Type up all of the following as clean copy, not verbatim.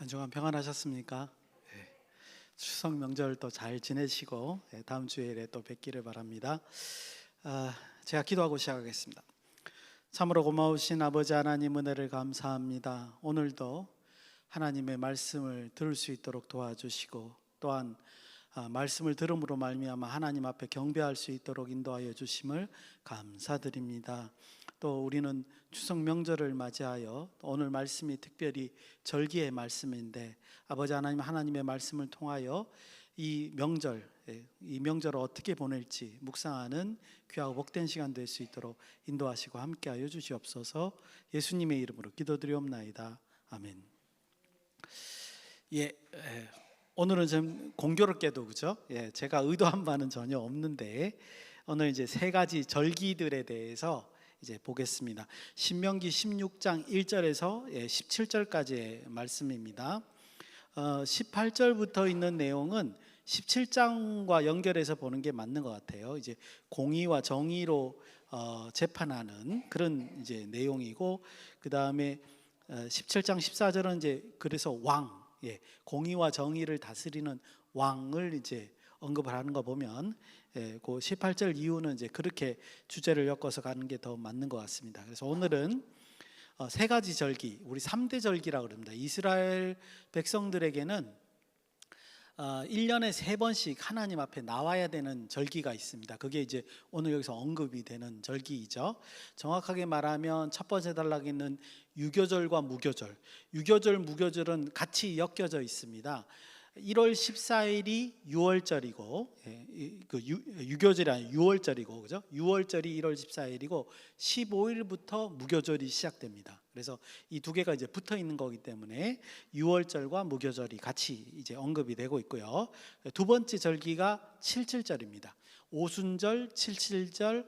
한 주간 평안하셨습니까? 예, 추석 명절 또 잘 지내시고 다음 주일에 또 뵙기를 바랍니다. 제가 기도하고 시작하겠습니다. 참으로 고마우신 아버지 하나님 은혜를 감사합니다. 오늘도 하나님의 말씀을 들을 수 있도록 도와주시고 또한 말씀을 들음으로 말미암아 하나님 앞에 경배할 수 있도록 인도하여 주심을 감사드립니다. 또 우리는 추석 명절을 맞이하여 오늘 말씀이 특별히 절기의 말씀인데 아버지 하나님의 말씀을 통하여 이 명절을 어떻게 보낼지 묵상하는 귀하고 복된 시간 될 수 있도록 인도하시고 함께하여 주시옵소서. 예수님의 이름으로 기도드리옵나이다. 아멘. 오늘은 좀 공교롭게도 그죠? 제가 의도한 바는 전혀 없는데 오늘 이제 세 가지 절기들에 대해서 이제 보겠습니다. 신명기 16장 1절에서 17절까지의 말씀입니다. 18절부터 있는 내용은 17장과 연결해서 보는 게 맞는 것 같아요. 이제 공의와 정의로 재판하는 그런 이제 내용이고, 그 다음에 17장 14절은 이제 그래서 공의와 정의를 다스리는 왕을 이제 언급을 하는 거 보면 그 18절 이후는 이제 그렇게 주제를 엮어서 가는 게 더 맞는 것 같습니다. 그래서 오늘은 세 가지 절기, 우리 3대 절기라고 그럽니다. 이스라엘 백성들에게는 1년에 3번씩 하나님 앞에 나와야 되는 절기가 있습니다. 그게 이제 오늘 여기서 언급이 되는 절기이죠. 정확하게 말하면 첫 번째 단락에는 유교절과 무교절, 유교절, 무교절은 같이 엮여져 있습니다. 1월 14일이 6월절이고, 유교절이 아니라 6월절이고, 그죠? 6월절이 1월 14일이고 15일부터 무교절이 시작됩니다. 그래서 이 두 개가 이제 붙어 있는 거기 때문에 6월절과 무교절이 같이 이제 언급이 되고 있고요. 두 번째 절기가 77절입니다. 오순절, 77절,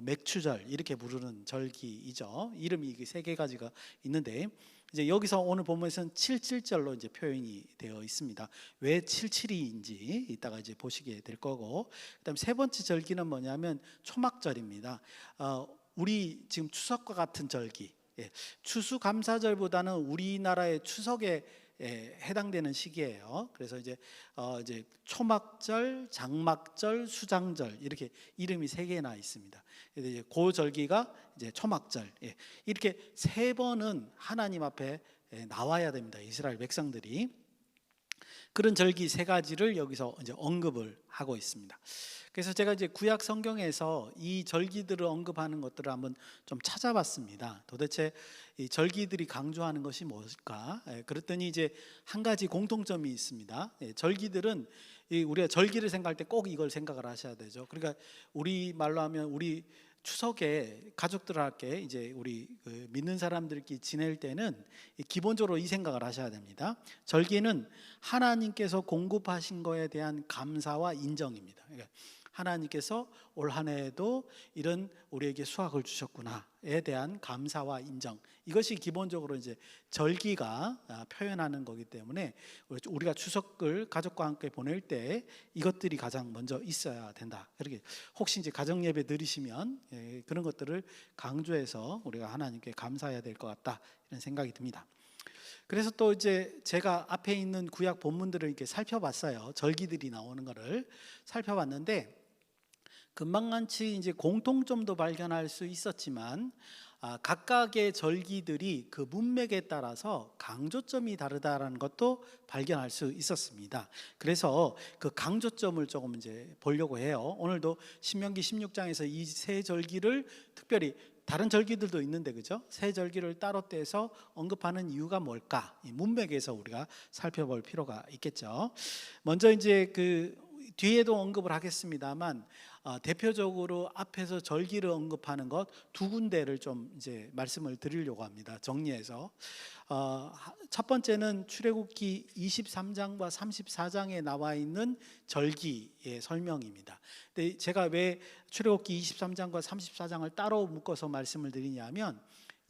맥추절 이렇게 부르는 절기이죠. 이름이 세 가지가 있는데 이제 여기서 오늘 본문에서는 77절로 이제 표현이 되어 있습니다. 왜 77인지 이따가 이제 보시게 될 거고, 그다음 세 번째 절기는 뭐냐면 초막절입니다. 우리 지금 추석과 같은 절기, 추수감사절보다는 우리나라의 추석에 해당되는 시기예요. 그래서 이제 초막절, 장막절, 수장절 이렇게 이름이 3개나 있습니다. 이제 그 절기가 이제 초막절. 이렇게 3번은 하나님 앞에 나와야 됩니다. 이스라엘 백성들이. 그런 절기 3가지를 여기서 이제 언급을 하고 있습니다. 그래서 제가 이제 구약 성경에서 이 절기들을 언급하는 것들을 한번 좀 찾아봤습니다. 도대체 이 절기들이 강조하는 것이 뭘까? 그랬더니 이제 한 가지 공통점이 있습니다. 절기들은 우리가 절기를 생각할 때 꼭 이걸 생각을 하셔야 되죠. 그러니까 우리 말로 하면 우리 추석에 가족들과 이제 우리 믿는 사람들끼리 지낼 때는 기본적으로 이 생각을 하셔야 됩니다. 절기는 하나님께서 공급하신 거에 대한 감사와 인정입니다. 그러니까 하나님께서 올 한 해에도 이런 우리에게 수확을 주셨구나에 대한 감사와 인정, 이것이 기본적으로 이제 절기가 표현하는 거기 때문에 우리가 추석을 가족과 함께 보낼 때 이것들이 가장 먼저 있어야 된다. 그렇게 혹시 이제 가정 예배 드리시면 그런 것들을 강조해서 우리가 하나님께 감사해야 될 것 같다, 이런 생각이 듭니다. 그래서 또 이제 제가 앞에 있는 구약 본문들을 이렇게 살펴봤어요. 절기들이 나오는 거를 살펴봤는데 금방같이 이제 공통점도 발견할 수 있었지만 각각의 절기들이 그 문맥에 따라서 강조점이 다르다라는 것도 발견할 수 있었습니다. 그래서 그 강조점을 조금 이제 보려고 해요. 오늘도 신명기 16장에서 이 세 절기를 특별히, 다른 절기들도 있는데 그죠? 세 절기를 따로 떼서 언급하는 이유가 뭘까? 이 문맥에서 우리가 살펴볼 필요가 있겠죠. 먼저 이제 그 뒤에도 언급을 하겠습니다만 대표적으로 앞에서 절기를 언급하는 것 두 군데를 좀 이제 말씀을 드리려고 합니다. 정리해서 첫 번째는 출애굽기 23장과 34장에 나와 있는 절기의 설명입니다. 근데 제가 왜 출애굽기 23장과 34장을 따로 묶어서 말씀을 드리냐면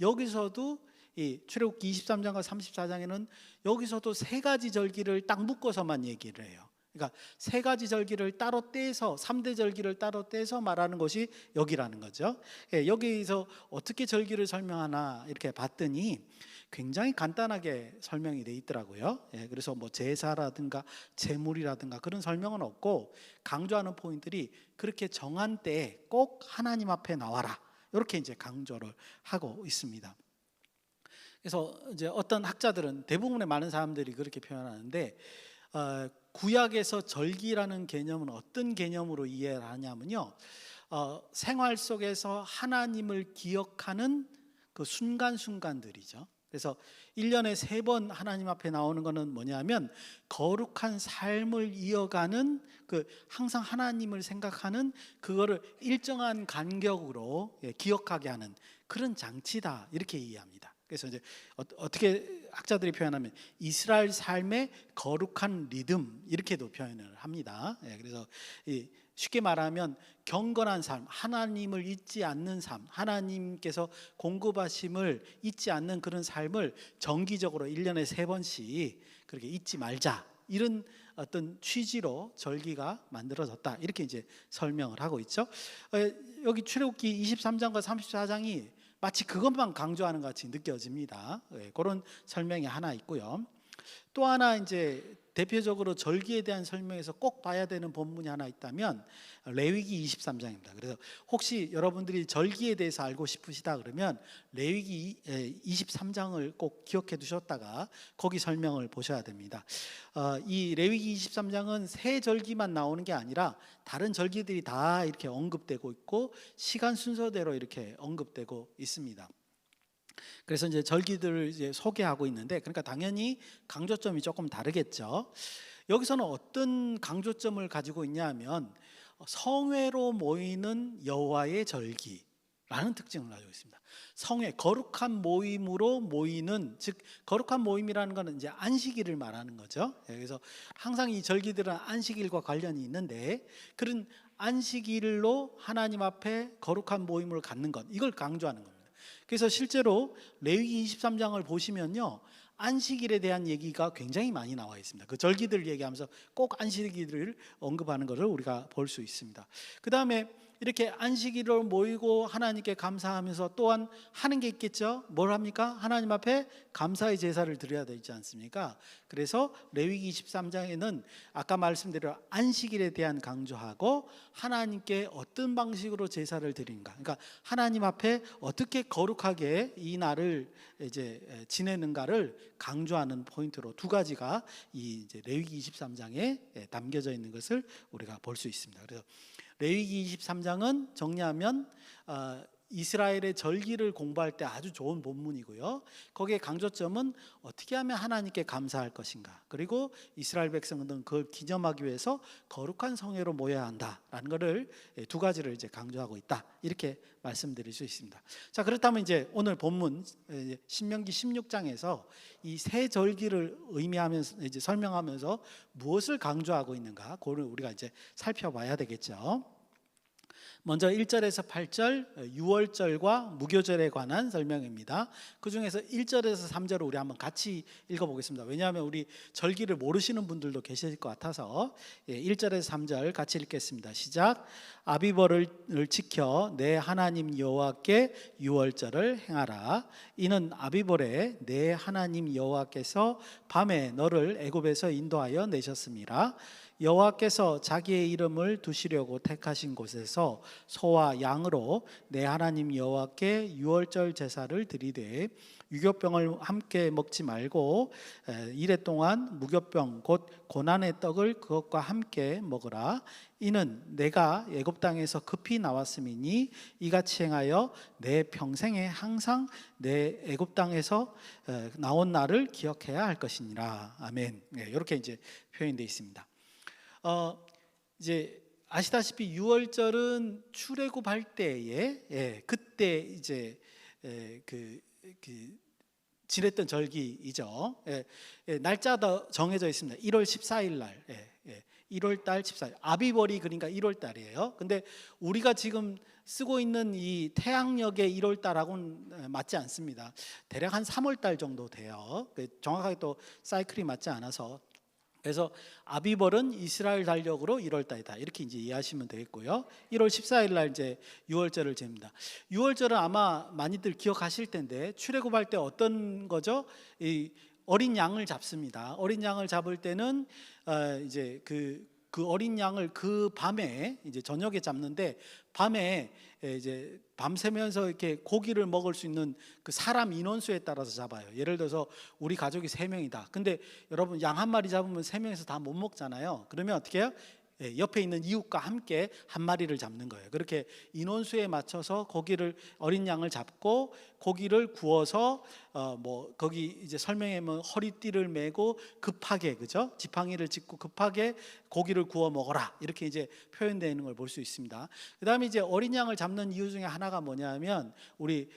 여기서도 이 출애굽기 23장과 34장에는 여기서도 3가지 절기를 딱 묶어서만 얘기를 해요. 그러니까 세 가지 절기를 따로 떼서 3대 절기를 따로 떼서 말하는 것이 여기라는 거죠. 여기서 어떻게 절기를 설명하나 이렇게 봤더니 굉장히 간단하게 설명이 돼 있더라고요. 그래서 뭐 제사라든가 제물이라든가 그런 설명은 없고 강조하는 포인트들이 그렇게 정한 때에 꼭 하나님 앞에 나와라, 이렇게 이제 강조를 하고 있습니다. 그래서 이제 어떤 학자들은, 대부분의 많은 사람들이 그렇게 표현하는데, 구약에서 절기라는 개념은 어떤 개념으로 이해를 하냐면요, 생활 속에서 하나님을 기억하는 그 순간순간들이죠. 그래서 1년에 3번 하나님 앞에 나오는 것은 뭐냐면 거룩한 삶을 이어가는, 그 항상 하나님을 생각하는 그거를 일정한 간격으로 기억하게 하는 그런 장치다, 이렇게 이해합니다. 그래서 이제 어떻게 학자들이 표현하면 이스라엘 삶의 거룩한 리듬, 이렇게도 표현을 합니다. 그래서 쉽게 말하면 경건한 삶, 하나님을 잊지 않는 삶, 하나님께서 공급하심을 잊지 않는 그런 삶을 정기적으로 1년에 3번씩 그렇게 잊지 말자, 이런 어떤 취지로 절기가 만들어졌다, 이렇게 이제 설명을 하고 있죠. 여기 출애굽기 23장과 34장이 마치 그것만 강조하는 것 같이 느껴집니다. 그런 설명이 하나 있고요. 또 하나 이제 대표적으로 절기에 대한 설명에서 꼭 봐야 되는 본문이 하나 있다면 레위기 23장입니다. 그래서 혹시 여러분들이 절기에 대해서 알고 싶으시다 그러면 레위기 23장을 꼭 기억해 두셨다가 거기 설명을 보셔야 됩니다. 이 레위기 23장은 새 절기만 나오는 게 아니라 다른 절기들이 다 이렇게 언급되고 있고 시간 순서대로 이렇게 언급되고 있습니다. 그래서 이제 절기들을 이제 소개하고 있는데, 그러니까 당연히 강조점이 조금 다르겠죠. 여기서는 어떤 강조점을 가지고 있냐면 성회로 모이는 여호와의 절기라는 특징을 가지고 있습니다. 성회, 거룩한 모임으로 모이는, 즉 거룩한 모임이라는 것은 이제 안식일을 말하는 거죠. 그래서 항상 이 절기들은 안식일과 관련이 있는데, 그런 안식일로 하나님 앞에 거룩한 모임을 갖는 것, 이걸 강조하는 겁니다. 그래서 실제로 레위기 23장을 보시면요, 안식일에 대한 얘기가 굉장히 많이 나와 있습니다. 그 절기들 얘기하면서 꼭 안식일을 언급하는 것을 우리가 볼 수 있습니다. 그 다음에 이렇게 안식일을 모이고 하나님께 감사하면서 또한 하는 게 있겠죠. 뭘 합니까? 하나님 앞에 감사의 제사를 드려야 되지 않습니까? 그래서 레위기 23장에는 아까 말씀드린 안식일에 대한 강조하고 하나님께 어떤 방식으로 제사를 드리는가, 그러니까 하나님 앞에 어떻게 거룩하게 이 날을 이제 지내는가를 강조하는 포인트로 두 가지가 이 이제 레위기 23장에 담겨져 있는 것을 우리가 볼 수 있습니다. 그래서 레위기 23장은 정리하면 이스라엘의 절기를 공부할 때 아주 좋은 본문이고요. 거기에 강조점은 어떻게 하면 하나님께 감사할 것인가, 그리고 이스라엘 백성들은 그걸 기념하기 위해서 거룩한 성회로 모여야 한다라는 것을 두 가지를 이제 강조하고 있다, 이렇게 말씀드릴 수 있습니다. 자, 그렇다면 이제 오늘 본문 신명기 16장에서 이 세 절기를 의미하면서 이제 설명하면서 무엇을 강조하고 있는가, 그걸 우리가 이제 살펴봐야 되겠죠. 먼저 1절에서 8절 유월절과 무교절에 관한 설명입니다. 그 중에서 1절에서 3절을 우리 한번 같이 읽어보겠습니다. 왜냐하면 우리 절기를 모르시는 분들도 계실 것 같아서 1절에서 3절 같이 읽겠습니다. 시작. 아비벌을 지켜 내 하나님 여호와께 유월절을 행하라. 이는 아비벌에 내 하나님 여호와께서 밤에 너를 애굽에서 인도하여 내셨음이라. 여호와께서 자기의 이름을 두시려고 택하신 곳에서 소와 양으로 내 하나님 여호와께 유월절 제사를 드리되 유교병을 함께 먹지 말고 이래 동안 무교병 곧 고난의 떡을 그것과 함께 먹으라. 이는 내가 애굽 땅에서 급히 나왔음이니 이같이 행하여 내 평생에 항상 내 애굽 땅에서 나온 날을 기억해야 할 것이니라. 아멘. 이렇게 이제 표현되어 있습니다. 이제 아시다시피 유월절은 출애굽할 때에 그때 이제 그 지냈던 절기이죠. 날짜도 정해져 있습니다. 1월 14일 날, 1월 달 14일. 아비벌이 그러니까 1월 달이에요. 근데 우리가 지금 쓰고 있는 이 태양력의 1월 달하고는 맞지 않습니다. 대략 한 3월 달 정도 돼요. 정확하게 또 사이클이 맞지 않아서. 그래서 아비벌은 이스라엘 달력으로 1월 달이다. 이렇게 이제 이해하시면 되겠고요. 1월 14일 날 이제 유월절을 잽니다. 유월절은 아마 많이들 기억하실 텐데 출애굽할 때 어떤 거죠? 이 어린 양을 잡습니다. 어린 양을 잡을 때는 이제 그 어린 양을 그 밤에 이제 저녁에 잡는데 밤에 이제 밤새면서 이렇게 고기를 먹을 수 있는 그 사람 인원수에 따라서 잡아요. 예를 들어서 우리 가족이 3명이다. 근데 여러분 양 한 마리 잡으면 3명에서 다 못 먹잖아요. 그러면 어떻게 해요? 옆에 있는 이웃과 함께 한 마리를 잡는 거예요. 그렇게 인원수에 맞춰서 고기를 어린 양을 잡고 고기를 구워서 뭐 거기 이제 설명하면 허리띠를 메고 급하게 그죠? 지팡이를 짚고 급하게 고기를 구워 먹어라 이렇게 이제 표현되어 있는 걸 볼 수 있습니다. 그다음에 이제 어린 양을 잡는 이유 중에 하나가 뭐냐면 우리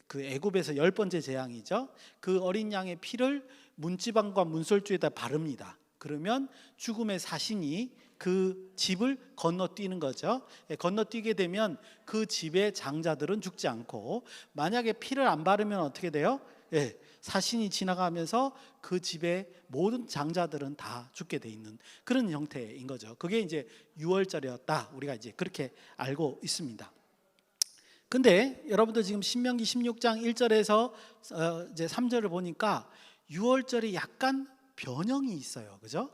그 애굽에서 10번째 재앙이죠. 그 어린 양의 피를 문지방과 문설주에다 바릅니다. 그러면 죽음의 사신이 그 집을 건너뛰는 거죠. 건너뛰게 되면 그 집의 장자들은 죽지 않고 만약에 피를 안 바르면 어떻게 돼요? 사신이 지나가면서 그 집의 모든 장자들은 다 죽게 돼 있는 그런 형태인 거죠. 그게 이제 유월절이었다. 우리가 이제 그렇게 알고 있습니다. 근데 여러분들 지금 신명기 16장 1절에서 이제 3절을 보니까 유월절이 약간 변형이 있어요. 그죠?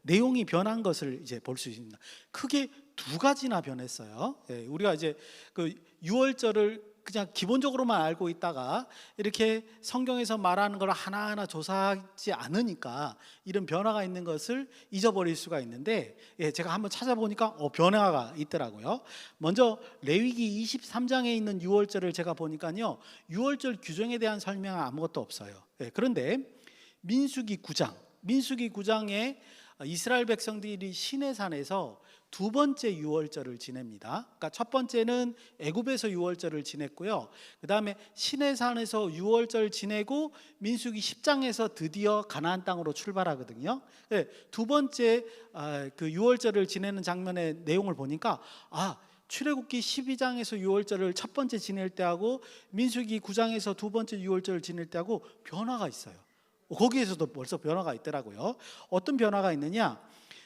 내용이 변한 것을 이제 볼 수 있습니다. 크게 2가지나 변했어요. 우리가 이제 그 유월절을 그냥 기본적으로만 알고 있다가 이렇게 성경에서 말하는 걸 하나하나 조사하지 않으니까 이런 변화가 있는 것을 잊어버릴 수가 있는데 제가 한번 찾아보니까 변화가 있더라고요. 먼저 레위기 23장에 있는 유월절을 제가 보니까요, 유월절 규정에 대한 설명은 아무것도 없어요. 그런데 민수기 9장에 이스라엘 백성들이 시내산에서 2번째 유월절을 지냅니다. 그러니까 첫 번째는 애굽에서 유월절을 지냈고요. 그 다음에 시내산에서 유월절 지내고 민수기 10장에서 드디어 가나안 땅으로 출발하거든요. 2번째 그 유월절을 지내는 장면의 내용을 보니까 출애굽기 12장에서 유월절을 첫 번째 지낼 때하고 민수기 9장에서 2번째 유월절을 지낼 때하고 변화가 있어요. 거기에서도 벌써 변화가 있더라고요. 어떤 변화가 있느냐?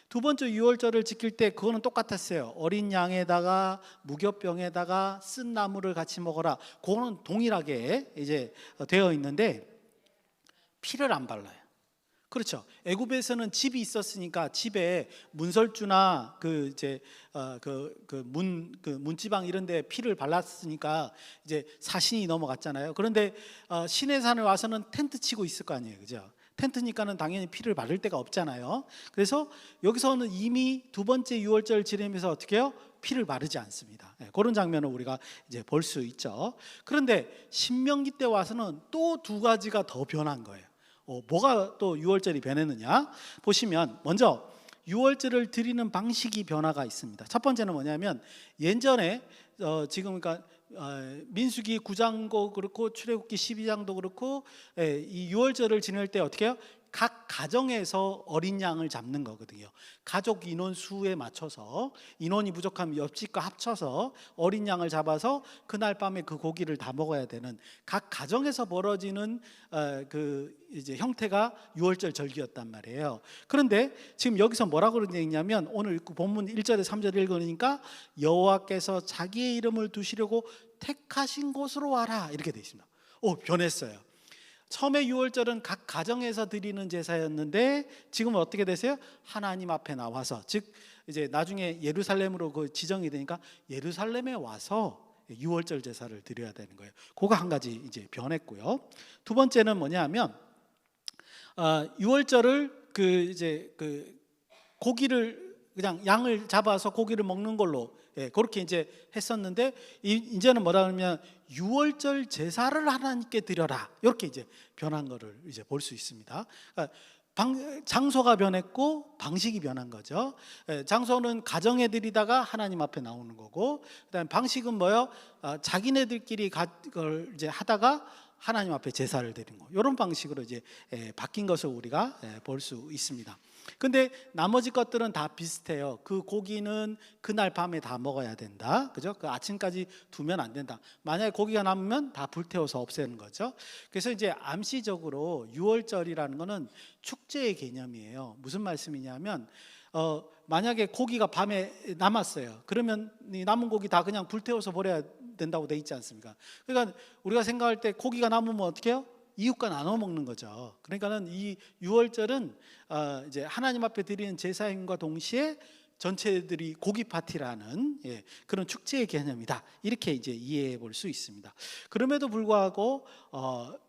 2번째 유월절을 지킬 때 그거는 똑같았어요. 어린 양에다가 무교병에다가 쓴 나물을 같이 먹어라. 그거는 동일하게 이제 되어 있는데 피를 안 발라요. 그렇죠. 애굽에서는 집이 있었으니까 집에 문설주나 그 이제 문지방 이런 데 피를 발랐으니까 이제 사신이 넘어갔잖아요. 그런데 시내산에 와서는 텐트 치고 있을 거 아니에요. 그죠? 텐트니까는 당연히 피를 바를 데가 없잖아요. 그래서 여기서는 이미 2번째 유월절 지내면서 어떻게 해요? 피를 바르지 않습니다. 그런 장면을 우리가 이제 볼 수 있죠. 그런데 신명기 때 와서는 또 2가지가 더 변한 거예요. 뭐가 또 유월절이 변했느냐? 보시면 먼저 유월절을 드리는 방식이 변화가 있습니다. 첫 번째는 뭐냐면 예전에 지금 그러니까 민수기 9장도 그렇고 출애굽기 12장도 그렇고 이 유월절을 지낼 때 어떻게 해요? 각 가정에서 어린 양을 잡는 거거든요. 가족 인원 수에 맞춰서 인원이 부족하면 옆집과 합쳐서 어린 양을 잡아서 그날 밤에 그 고기를 다 먹어야 되는 각 가정에서 벌어지는 그 이제 형태가 유월절 절기였단 말이에요. 그런데 지금 여기서 뭐라고 그러냐면 오늘 본문 1절에 3절 읽으니까 여호와께서 자기의 이름을 두시려고 택하신 곳으로 와라 이렇게 되어 있습니다. 변했어요. 처음에 유월절은 각 가정에서 드리는 제사였는데 지금은 어떻게 되세요? 하나님 앞에 나와서, 즉 이제 나중에 예루살렘으로 그 지정이 되니까 예루살렘에 와서 유월절 제사를 드려야 되는 거예요. 그거 한 가지 이제 변했고요. 2번째는 뭐냐면 유월절을 그 고기를 그냥 양을 잡아서 고기를 먹는 걸로 그렇게 이제 했었는데 이제는 뭐라 그러면 유월절 제사를 하나님께 드려라 이렇게 이제 변한 거를 이제 볼 수 있습니다. 그러니까 장소가 변했고 방식이 변한 거죠. 장소는 가정에 드리다가 하나님 앞에 나오는 거고, 그다음에 방식은 뭐요? 자기네들끼리 그걸 이제 하다가 하나님 앞에 제사를 드리는 거. 이런 방식으로 이제 바뀐 것을 우리가 볼 수 있습니다. 근데 나머지 것들은 다 비슷해요. 그 고기는 그날 밤에 다 먹어야 된다. 그죠? 그 아침까지 두면 안 된다. 만약에 고기가 남으면 다 불태워서 없애는 거죠. 그래서 이제 암시적으로 유월절이라는 거는 축제의 개념이에요. 무슨 말씀이냐면 만약에 고기가 밤에 남았어요. 그러면 이 남은 고기 다 그냥 불태워서 버려야 된다고 돼 있지 않습니까? 그러니까 우리가 생각할 때 고기가 남으면 어떻게 해요? 이웃과 나눠 먹는 거죠. 그러니까는 이 유월절은 이제 하나님 앞에 드리는 제사임과 동시에 전체들이 고기 파티라는 그런 축제의 개념이다. 이렇게 이제 이해해 볼 수 있습니다. 그럼에도 불구하고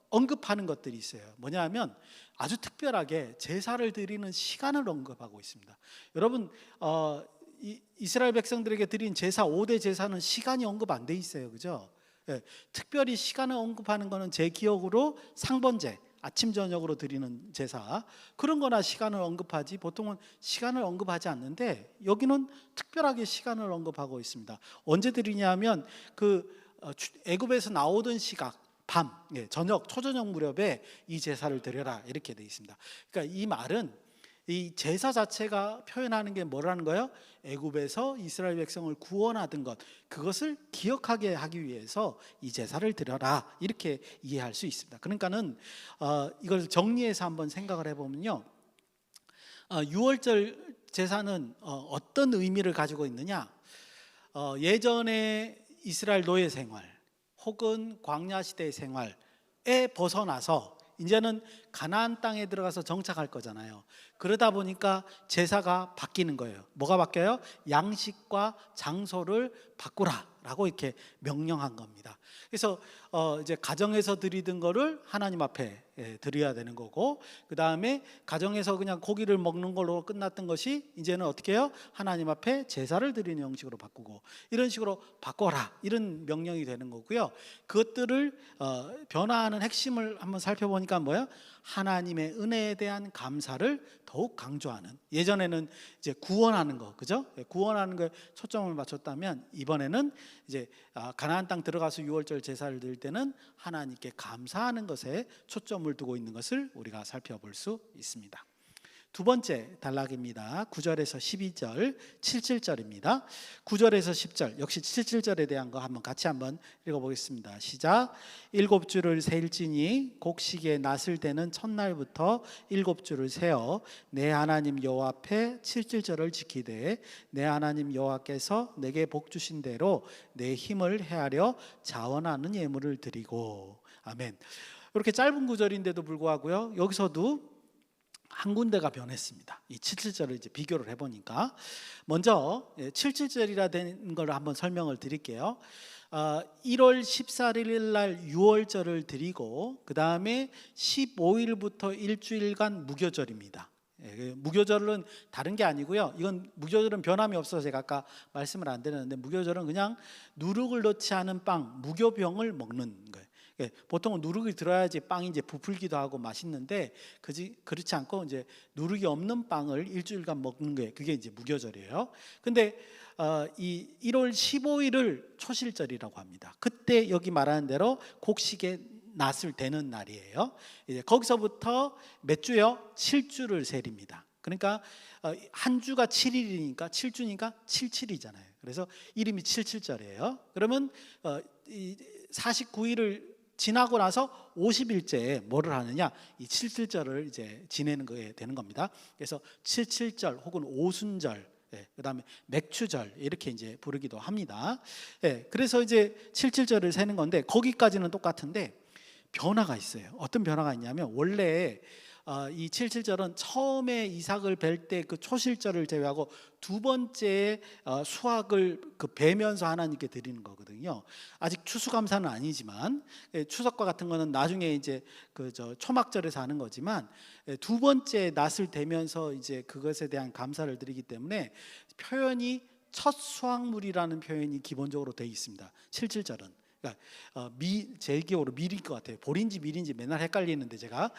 언급하는 것들이 있어요. 뭐냐면 아주 특별하게 제사를 드리는 시간을 언급하고 있습니다. 여러분 이스라엘 백성들에게 드린 제사 5대 제사는 시간이 언급 안 돼 있어요. 그죠? 특별히 시간을 언급하는 것은 제 기억으로 상번제, 아침 저녁으로 드리는 제사 그런 거나 시간을 언급하지 보통은 시간을 언급하지 않는데 여기는 특별하게 시간을 언급하고 있습니다. 언제 드리냐면 그 애굽에서 나오던 시각 밤, 저녁, 초저녁 무렵에 이 제사를 드려라 이렇게 되어 있습니다. 그러니까 이 말은 이 제사 자체가 표현하는 게 뭐라는 거예요? 애굽에서 이스라엘 백성을 구원하던 것, 그것을 기억하게 하기 위해서 이 제사를 드려라 이렇게 이해할 수 있습니다. 그러니까는 이걸 정리해서 한번 생각을 해보면요, 유월절 제사는 어떤 의미를 가지고 있느냐? 예전에 이스라엘 노예 생활 혹은 광야 시대의 생활에 벗어나서 이제는 가나안 땅에 들어가서 정착할 거잖아요. 그러다 보니까 제사가 바뀌는 거예요. 뭐가 바뀌어요? 양식과 장소를 바꾸라라고 이렇게 명령한 겁니다. 그래서 이제 가정에서 드리던 거를 하나님 앞에 드려야 되는 거고, 그 다음에 가정에서 그냥 고기를 먹는 걸로 끝났던 것이 이제는 어떻게 해요? 하나님 앞에 제사를 드리는 형식으로 바꾸고, 이런 식으로 바꿔라 이런 명령이 되는 거고요. 그것들을 변화하는 핵심을 한번 살펴보니까 뭐예요? 하나님의 은혜에 대한 감사를 더욱 강조하는, 예전에는 이제 구원하는 거, 그죠? 구원하는 거에 초점을 맞췄다면 이번에는 이제 가나안 땅 들어가서 유월절 제사를 드릴 때는 하나님께 감사하는 것에 초점을 두고 있는 것을 우리가 살펴볼 수 있습니다. 두 번째 단락입니다. 9절에서 12절, 77절입니다. 9절에서 10절, 역시 77절에 대한 거 같이 한번 읽어보겠습니다. 시작. 7주를 세일지니 곡식의 낫을 대는 첫날부터 7주를 세어 내 하나님 여호와 앞에 77절을 지키되 내 하나님 여호와께서 내게 복 주신 대로 내 힘을 헤아려 자원하는 예물을 드리고. 아멘. 이렇게 짧은 구절인데도 불구하고요, 여기서도 한 군데가 변했습니다. 이 77절을 이제 비교를 해보니까 먼저 77절이라 된 걸 한번 설명을 드릴게요. 1월 14일 날 유월절을 드리고 그 다음에 15일부터 일주일간 무교절입니다. 무교절은 다른 게 아니고요. 이건 무교절은 변함이 없어서 제가 아까 말씀을 안 드렸는데, 무교절은 그냥 누룩을 넣지 않은 빵, 무교병을 먹는 거예요. 보통은 누룩이 들어야지 빵이 이제 부풀기도 하고 맛있는데 그렇지 않고 이제 누룩이 없는 빵을 일주일간 먹는 게 그게 이제 무교절이에요. 근데 이 1월 15일을 초실절이라고 합니다. 그때 여기 말하는 대로 곡식의 낫을 대는 날이에요. 이제 거기서부터 몇 주요? 7주를 세립니다. 그러니까 한 주가 7일이니까 7주니까 77이잖아요. 그래서 이름이 77절이에요. 그러면 49일을 지나고 나서 50일째에 뭐를 하느냐? 이 77절을 이제 지내는 거에 되는 겁니다. 그래서 77절 혹은 오순절, 그다음에 맥추절 이렇게 이제 부르기도 합니다. 그래서 이제 77절을 세는 건데 거기까지는 똑같은데 변화가 있어요. 어떤 변화가 있냐면 원래 이 77절은 처음에 이삭을 뵐 때 그 초실절을 제외하고 두 번째 수확을 그 베면서 하나님께 드리는 거거든요. 아직 추수감사는 아니지만 추석과 같은 거는 나중에 이제 그 초막절에서 하는 거지만 두 번째 낫을 대면서 이제 그것에 대한 감사를 드리기 때문에 표현이 첫 수확물이라는 표현이 기본적으로 되어 있습니다. 77절은. 그러니까 제 기억으로 밀일 것 같아요. 볼인지 밀인지 맨날 헷갈리는데 제가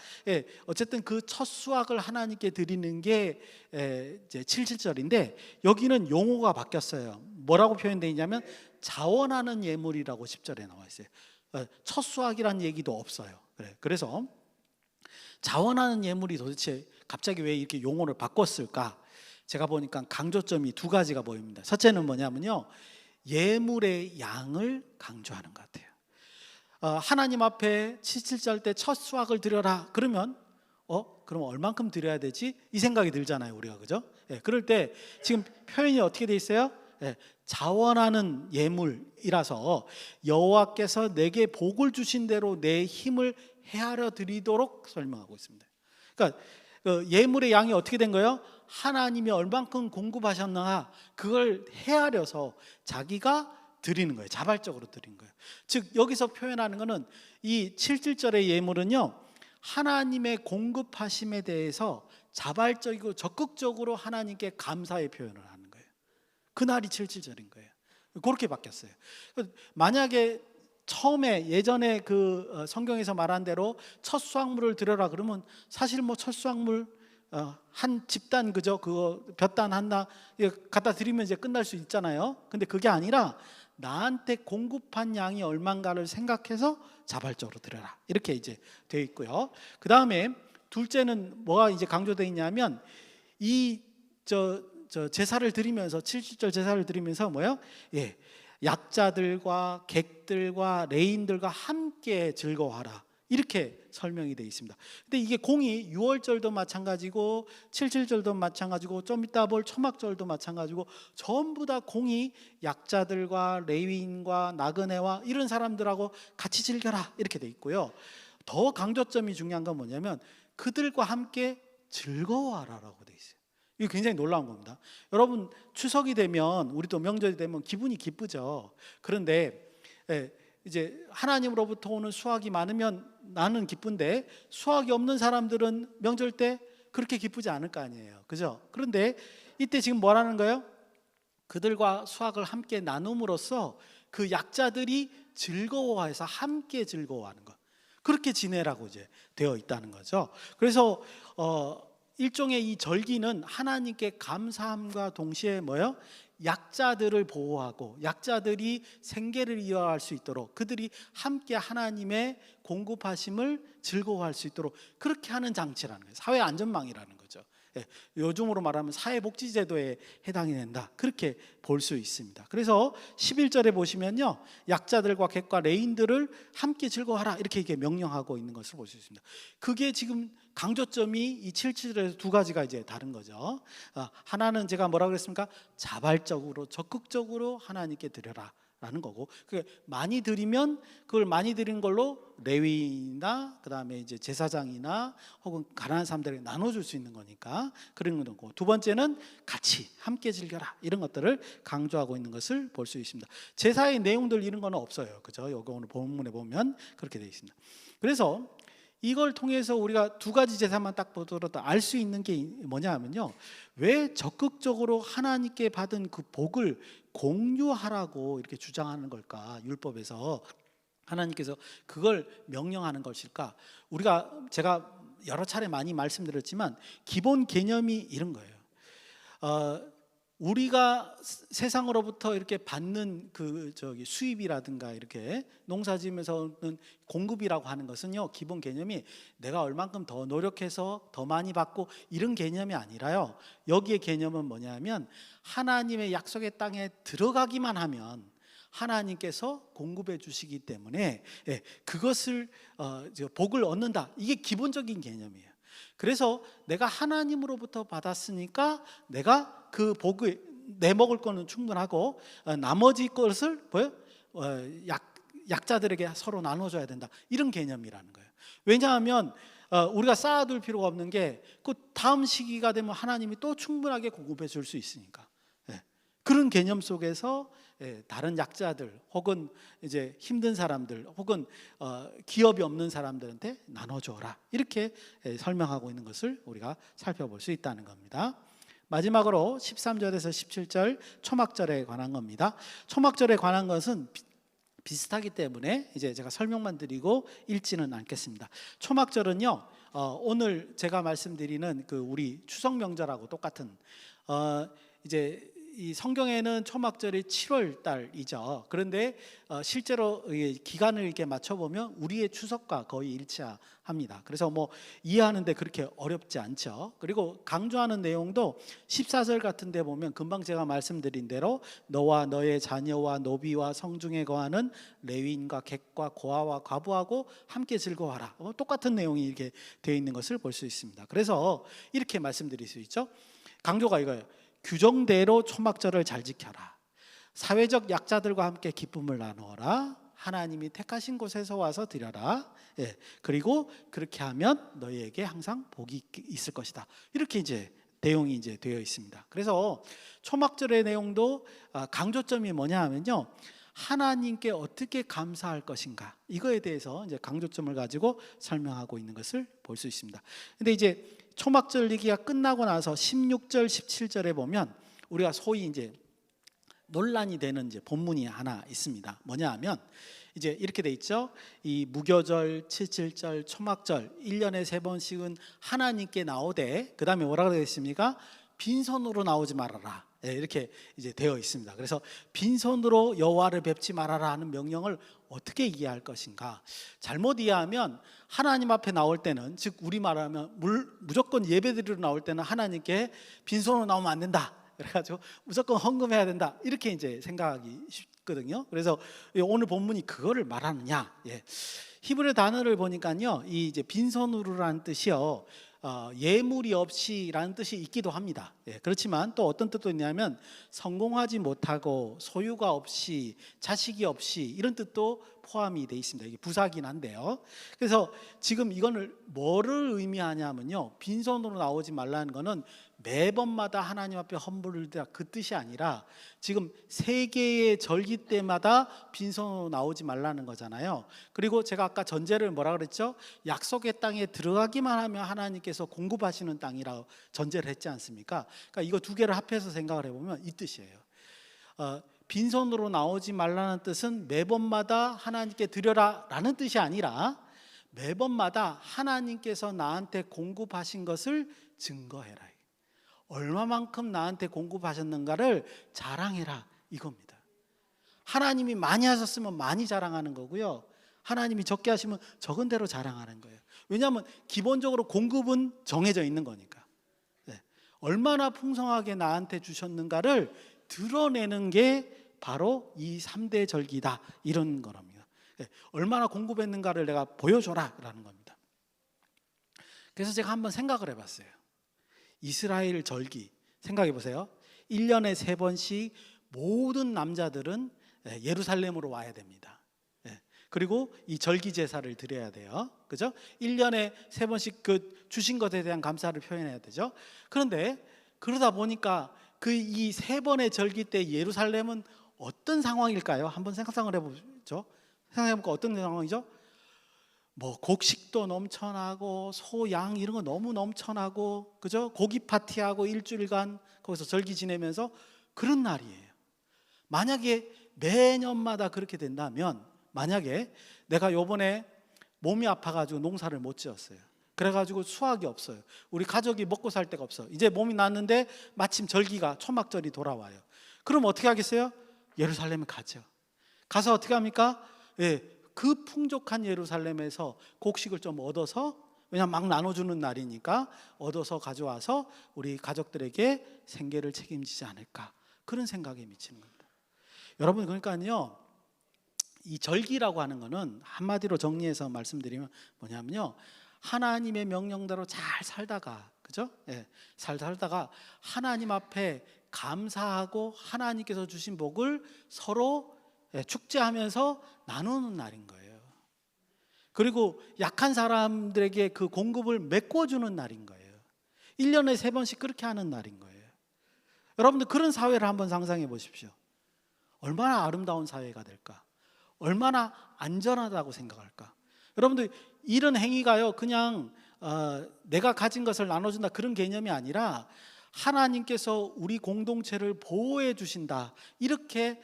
어쨌든 그 첫 수확을 하나님께 드리는 게 이제 77절인데 여기는 용어가 바뀌었어요. 뭐라고 표현되어 있냐면 자원하는 예물이라고 10절에 나와 있어요. 첫 수확이라는 얘기도 없어요. 그래서 자원하는 예물이 도대체 갑자기 왜 이렇게 용어를 바꿨을까? 제가 보니까 강조점이 두 가지가 보입니다. 첫째는 뭐냐면요, 예물의 양을 강조하는 것 같아요. 하나님 앞에 77절 때 첫 수확을 드려라 그러면 그럼 얼만큼 드려야 되지? 이 생각이 들잖아요, 우리가. 그죠? 그럴 때 지금 표현이 어떻게 돼 있어요? 자원하는 예물이라서 여호와께서 내게 복을 주신 대로 내 힘을 헤아려 드리도록 설명하고 있습니다. 그러니까 예물의 양이 어떻게 된 거예요? 하나님이 얼만큼 공급하셨나 그걸 헤아려서 자기가 드리는 거예요. 자발적으로 드리는 거예요. 즉 여기서 표현하는 것은 이 77절의 예물은요, 하나님의 공급하심에 대해서 자발적이고 적극적으로 하나님께 감사의 표현을 하는 거예요. 그날이 77절인 거예요. 그렇게 바뀌었어요. 만약에 처음에 예전에 그 성경에서 말한 대로 첫 수확물을 드려라 그러면 사실 뭐 첫 수확물 한 집단 그저 그거 볕단 하나 갖다 드리면 이제 끝날 수 있잖아요. 근데 그게 아니라 나한테 공급한 양이 얼만가를 생각해서 자발적으로 드려라 이렇게 이제 되어 있고요. 그 다음에 둘째는 뭐가 이제 강조되어 있냐면 이 제사를 드리면서 70절 제사를 드리면서 뭐요? 약자들과 객들과 레인들과 함께 즐거워하라 이렇게 설명이 되어 있습니다. 근데 이게 공이 6월절도 마찬가지고 77절도 마찬가지고 좀 이따 볼 초막절도 마찬가지고 전부 다 공이 약자들과 레위인과 나그네와 이런 사람들하고 같이 즐겨라 이렇게 되어 있고요. 더 강조점이 중요한 건 뭐냐면 그들과 함께 즐거워하라라고 되어 있어요. 이게 굉장히 놀라운 겁니다. 여러분 추석이 되면 우리도 명절이 되면 기분이 기쁘죠. 그런데 이제 하나님으로부터 오는 수확이 많으면 나는 기쁜데 수확이 없는 사람들은 명절 때 그렇게 기쁘지 않을 거 아니에요. 그죠? 그런데 이때 지금 뭐라는 거예요? 그들과 수확을 함께 나눔으로써 그 약자들이 즐거워해서 함께 즐거워하는 것. 그렇게 지내라고 이제 되어 있다는 거죠. 그래서 일종의 이 절기는 하나님께 감사함과 동시에 뭐예요? 약자들을 보호하고 약자들이 생계를 이어갈 수 있도록 그들이 함께 하나님의 공급하심을 즐거워할 수 있도록 그렇게 하는 장치라는 거예요. 사회 안전망이라는 거죠. 요즘으로 말하면 사회복지제도에 해당이 된다 그렇게 볼 수 있습니다. 그래서 11절에 보시면요, 약자들과 객과 레인들을 함께 즐거워하라 이렇게 명령하고 있는 것을 볼 수 있습니다. 그게 지금 강조점이 이 77절에서 두 가지가 이제 다른 거죠. 하나는 제가 뭐라고 그랬습니까? 자발적으로 적극적으로 하나님께 드려라 라는 거고, 많이 드리면 그걸 많이 드린 걸로 레위나 그다음에 이제 제사장이나 혹은 가난한 사람들에게 나눠줄 수 있는 거니까 그런 거고, 두 번째는 같이 함께 즐겨라 이런 것들을 강조하고 있는 것을 볼 수 있습니다. 제사의 내용들 이런 거는 없어요. 그죠? 여기 오늘 본문에 보면 그렇게 되어 있습니다. 그래서 이걸 통해서 우리가 두 가지 제사만 딱 보더라도 알 수 있는 게 뭐냐 하면요, 왜 적극적으로 하나님께 받은 그 복을 공유하라고 이렇게 주장하는 걸까? 율법에서 하나님께서 그걸 명령하는 것일까? 제가 여러 차례 많이 말씀드렸지만 기본 개념이 이런 거예요. 우리가 세상으로부터 이렇게 받는 그 수입이라든가 이렇게 농사지으면서는 공급이라고 하는 것은요, 기본 개념이 내가 얼만큼 더 노력해서 더 많이 받고 이런 개념이 아니라요, 여기의 개념은 뭐냐면 하나님의 약속의 땅에 들어가기만 하면 하나님께서 공급해 주시기 때문에 그것을 복을 얻는다, 이게 기본적인 개념이에요. 그래서 내가 하나님으로부터 받았으니까 내가 그 복을 내 먹을 거는 충분하고 나머지 것을 약자들에게 서로 나눠줘야 된다, 이런 개념이라는 거예요. 왜냐하면 우리가 쌓아둘 필요가 없는 게 그 다음 시기가 되면 하나님이 또 충분하게 공급해 줄 수 있으니까. 그런 개념 속에서 다른 약자들 혹은 이제 힘든 사람들 혹은 기업이 없는 사람들한테 나눠줘라 이렇게 설명하고 있는 것을 우리가 살펴볼 수 있다는 겁니다. 마지막으로 13절에서 17절 초막절에 관한 겁니다. 초막절에 관한 것은 비슷하기 때문에 이제 제가 설명만 드리고 읽지는 않겠습니다. 초막절은요, 오늘 제가 말씀드리는 그 우리 추석 명절하고 똑같은 이제 이 성경에는 초막절이 7월 달이죠. 그런데 실제로 기간을 이렇게 맞춰보면 우리의 추석과 거의 일치합니다. 그래서 뭐 이해하는데 그렇게 어렵지 않죠. 그리고 강조하는 내용도 14절 같은 데 보면 금방 제가 말씀드린 대로 너와 너의 자녀와 노비와 성중에 거하는 레위인과 객과 고아와 과부하고 함께 즐거워하라. 똑같은 내용이 이렇게 되어 있는 것을 볼 수 있습니다. 그래서 이렇게 말씀드릴 수 있죠. 강조가 이거예요. 규정대로 초막절을 잘 지켜라. 사회적 약자들과 함께 기쁨을 나누어라. 하나님이 택하신 곳에서 와서 드려라. 예, 그리고 그렇게 하면 너희에게 항상 복이 있을 것이다. 이렇게 이제 내용이 이제 되어 있습니다. 그래서 초막절의 내용도 강조점이 뭐냐 하면요, 하나님께 어떻게 감사할 것인가, 이거에 대해서 이제 강조점을 가지고 설명하고 있는 것을 볼 수 있습니다. 근데 이제 초막절 얘기가 끝나고 나서 16절, 17절에 보면 우리가 소위 이제 논란이 되는 이제 본문이 하나 있습니다. 뭐냐 하면 이제 이렇게 돼 있죠. 이 무교절, 칠칠절, 초막절 1년에 3번씩은 하나님께 나오되, 그다음에 뭐라고 되어 있습니까? 빈손으로 나오지 말아라. 이렇게 이제 되어 있습니다. 그래서 빈손으로 여호와를 뵙지 말아라 하는 명령을 어떻게 이해할 것인가? 잘못 이해하면 하나님 앞에 나올 때는, 즉 우리 말하면 무조건 예배드리러 나올 때는 하나님께 빈손으로 나오면 안 된다. 그래가지고 무조건 헌금해야 된다. 이렇게 이제 생각하기 쉽거든요. 그래서 오늘 본문이 그거를 말하느냐? 히브리 단어를 보니까요, 이 이제 빈손으로라는 뜻이요, 예물이 없이라는 뜻이 있기도 합니다. 그렇지만 또 어떤 뜻도 있냐면 성공하지 못하고 소유가 없이 자식이 없이 이런 뜻도 포함이 되어 있습니다. 이게 부사긴 한데요. 그래서 지금 이거를 뭐를 의미하냐면요, 빈손으로 나오지 말라는 거는 매번마다 하나님 앞에 헌물을 드라 그 뜻이 아니라 지금 세 개의 절기 때마다 빈손으로 나오지 말라는 거잖아요. 그리고 제가 아까 전제를 뭐라 그랬죠? 약속의 땅에 들어가기만 하면 하나님께서 공급하시는 땅이라고 전제를 했지 않습니까? 그러니까 이거 두 개를 합해서 생각을 해보면 이 뜻이에요. 빈손으로 나오지 말라는 뜻은 매번마다 하나님께 드려라 라는 뜻이 아니라 매번마다 하나님께서 나한테 공급하신 것을 증거해라, 얼마만큼 나한테 공급하셨는가를 자랑해라, 이겁니다. 하나님이 많이 하셨으면 많이 자랑하는 거고요, 하나님이 적게 하시면 적은 대로 자랑하는 거예요. 왜냐하면 기본적으로 공급은 정해져 있는 거니까. 얼마나 풍성하게 나한테 주셨는가를 드러내는 게 바로 이 3대 절기다, 이런 거랍니다. 얼마나 공급했는가를 내가 보여줘라 라는 겁니다. 그래서 제가 한번 생각을 해봤어요. 이스라엘 절기 생각해 보세요. 1년에 3번씩 모든 남자들은 예루살렘으로 와야 됩니다. 그리고 이 절기 제사를 드려야 돼요. 그죠? 1년에 3번씩 그 주신 것에 대한 감사를 표현해야 되죠. 그런데 그러다 보니까 그 이 3번의 절기 때 예루살렘은 어떤 상황일까요? 한번 생각을 해보죠. 생각해볼까? 어떤 상황이죠? 뭐 곡식도 넘쳐나고 소, 양 이런 거 너무 넘쳐나고, 그죠? 고기 파티하고 일주일간 거기서 절기 지내면서 그런 날이에요. 만약에 매년마다 그렇게 된다면, 만약에 내가 요번에 몸이 아파가지고 농사를 못 지었어요. 그래가지고 수확이 없어요. 우리 가족이 먹고 살 데가 없어. 이제 몸이 낫는데 마침 절기가 초막절이 돌아와요. 그럼 어떻게 하겠어요? 예루살렘에 가죠. 가서 어떻게 합니까? 그 풍족한 예루살렘에서 곡식을 좀 얻어서, 왜냐하면 막 나눠주는 날이니까 얻어서 가져와서 우리 가족들에게 생계를 책임지지 않을까, 그런 생각에 미치는 겁니다. 여러분, 그러니까요, 이 절기라고 하는 거는 한마디로 정리해서 말씀드리면 뭐냐면요, 하나님의 명령대로 잘 살다가, 그죠? 살다가 하나님 앞에 감사하고 하나님께서 주신 복을 서로 축제하면서 나누는 날인 거예요. 그리고 약한 사람들에게 그 공급을 메꿔주는 날인 거예요. 1년에 3번씩 그렇게 하는 날인 거예요. 여러분들 그런 사회를 한번 상상해 보십시오. 얼마나 아름다운 사회가 될까? 얼마나 안전하다고 생각할까? 여러분들 이런 행위가요, 그냥 내가 가진 것을 나눠준다 그런 개념이 아니라 하나님께서 우리 공동체를 보호해 주신다, 이렇게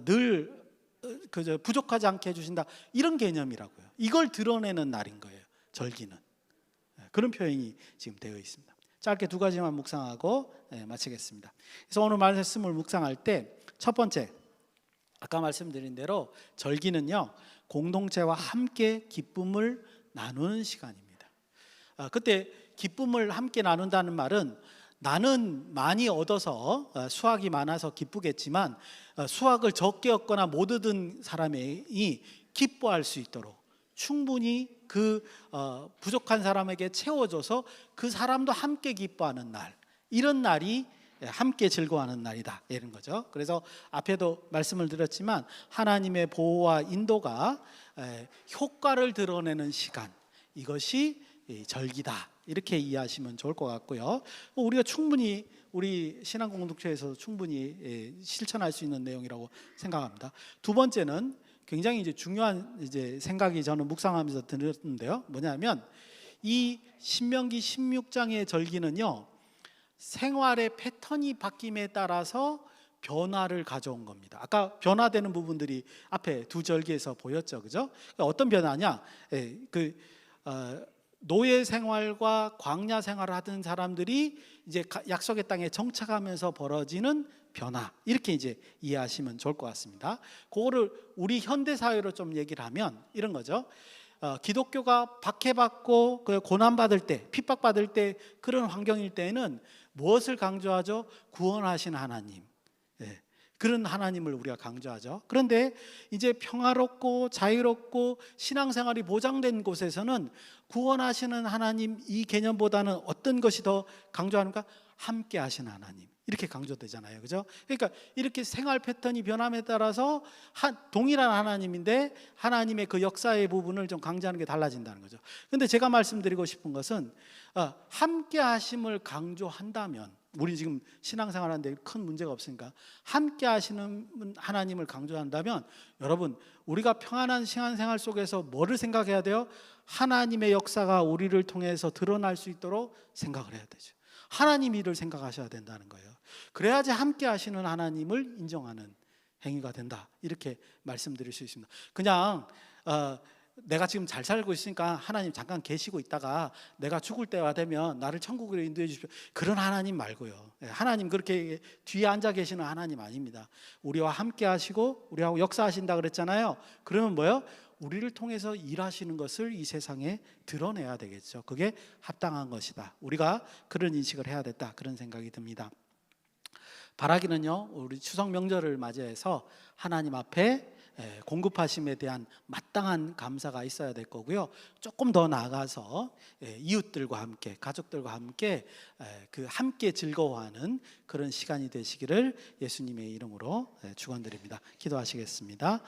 늘 부족하지 않게 해주신다, 이런 개념이라고요. 이걸 드러내는 날인 거예요, 절기는. 그런 표현이 지금 되어 있습니다. 짧게 두 가지만 묵상하고 마치겠습니다. 그래서 오늘 말씀을 묵상할 때 첫 번째, 아까 말씀드린 대로 절기는요, 공동체와 함께 기쁨을 나누는 시간입니다. 그때 기쁨을 함께 나눈다는 말은 나는 많이 얻어서 수확이 많아서 기쁘겠지만 수확을 적게 얻거나 못 얻은 사람이 기뻐할 수 있도록 충분히 그 부족한 사람에게 채워줘서 그 사람도 함께 기뻐하는 날, 이런 날이 함께 즐거워하는 날이다, 이런 거죠. 그래서 앞에도 말씀을 드렸지만 하나님의 보호와 인도가 효과를 드러내는 시간, 이것이 절기다, 이렇게 이해하시면 좋을 것 같고요. 우리가 충분히 우리 신앙 공동체에서 충분히 실천할 수 있는 내용이라고 생각합니다. 두 번째는 굉장히 이제 중요한 생각이 저는 묵상하면서 들었는데요. 뭐냐면 이 신명기 16장의 절기는요, 생활의 패턴이 바뀜에 따라서 변화를 가져온 겁니다. 아까 변화되는 부분들이 앞에 두 절기에서 보였죠, 그죠? 그러니까 어떤 변화냐? 노예 생활과 광야 생활을 하던 사람들이 이제 약속의 땅에 정착하면서 벌어지는 변화, 이렇게 이제 이해하시면 좋을 것 같습니다. 그거를 우리 현대 사회로 좀 얘기를 하면 이런 거죠. 기독교가 박해받고 고난받을 때, 핍박받을 때, 그런 환경일 때에는 무엇을 강조하죠? 구원하신 하나님, 그런 하나님을 우리가 강조하죠. 그런데 이제 평화롭고 자유롭고 신앙생활이 보장된 곳에서는 구원하시는 하나님, 이 개념보다는 어떤 것이 더 강조하는가? 함께 하시는 하나님, 이렇게 강조되잖아요, 그죠? 그러니까 이렇게 생활 패턴이 변함에 따라서 동일한 하나님인데 하나님의 그 역사의 부분을 좀 강조하는 게 달라진다는 거죠. 근데 제가 말씀드리고 싶은 것은 함께 하심을 강조한다면, 우리 지금 신앙생활 하는데 큰 문제가 없으니까 함께 하시는 하나님을 강조한다면, 여러분, 우리가 평안한 신앙생활 속에서 뭐를 생각해야 돼요? 하나님의 역사가 우리를 통해서 드러날 수 있도록 생각을 해야 되죠. 하나님 일을 생각하셔야 된다는 거예요. 그래야지 함께 하시는 하나님을 인정하는 행위가 된다, 이렇게 말씀드릴 수 있습니다. 그냥 내가 지금 잘 살고 있으니까 하나님 잠깐 계시고 있다가 내가 죽을 때가 되면 나를 천국으로 인도해 주십시오, 그런 하나님 말고요. 하나님 그렇게 뒤에 앉아 계시는 하나님 아닙니다. 우리와 함께 하시고 우리하고 역사하신다 그랬잖아요. 그러면 뭐예요? 우리를 통해서 일하시는 것을 이 세상에 드러내야 되겠죠. 그게 합당한 것이다, 우리가 그런 인식을 해야 됐다, 그런 생각이 듭니다. 바라기는요, 우리 추석 명절을 맞이해서 하나님 앞에 공급하심에 대한 마땅한 감사가 있어야 될 거고요. 조금 더 나아가서 이웃들과 함께, 가족들과 함께 함께 즐거워하는 그런 시간이 되시기를 예수님의 이름으로 축원드립니다. 기도하시겠습니다.